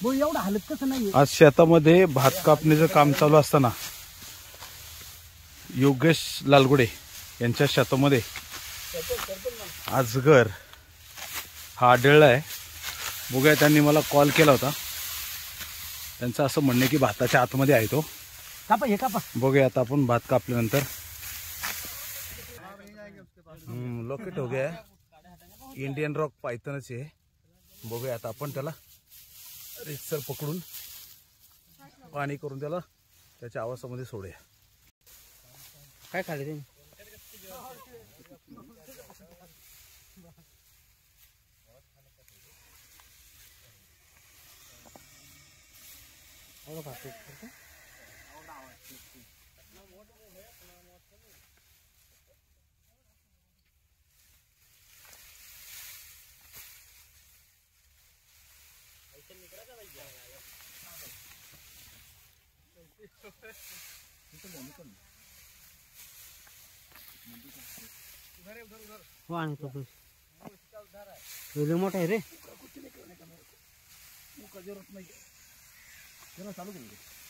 भाऊ एवढं हालत कसं नाही? आज शेतामध्ये भात कापणीचं काम चालू असताना योगेश लालगुडे यांच्या शेतामध्ये अजगर हा आढळला आहे. बघूया, त्यांनी मला कॉल केला होता. त्यांचं असं म्हणणं की भाताच्या आतमध्ये आहे तो. कापा हे कापा. बघूया आता आपण भात कापल्यानंतर. लोकेट हो गया इंडियन रॉक पायथनच आहे. बघूया आता आपण त्याला रितसर पकडून पाणी करून त्याला त्याच्या आवासामध्ये सोडूया. काय खाले ते? मोठा आहे रे.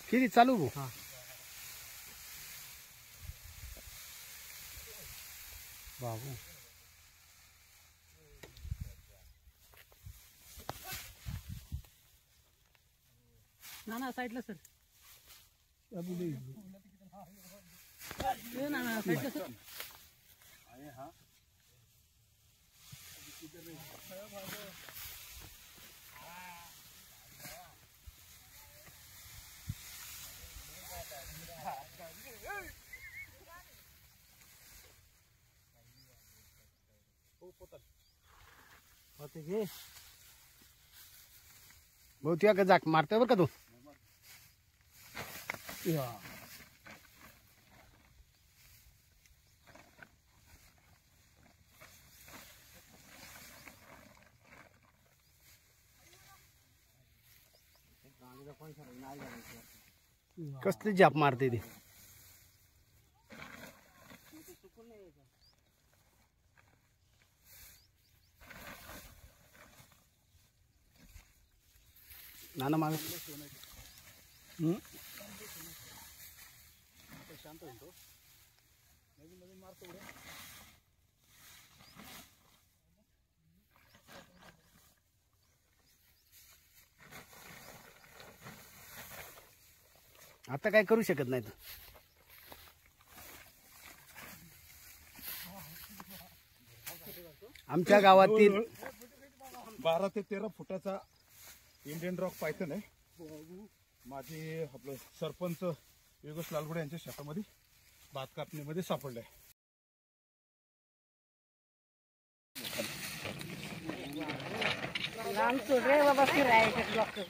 किती चालू भाऊ? बाबू ना साईडला सर. ना साईडला सर. बहुतिया का जाक मारते बर का तू. कसली जाप मारते ती. नाना माग शांत होतो. आता काय करू शकत नाही. आमच्या गावातील 12 ते 13 फुटाचा इंडियन रॉक पायथन आहे. माझे आपलं सरपंच योगेश लालगुडे यांच्या शेतामध्ये भात कापणीमध्ये सापडलंय. लांब सोड रे बाबा, फिरायचं.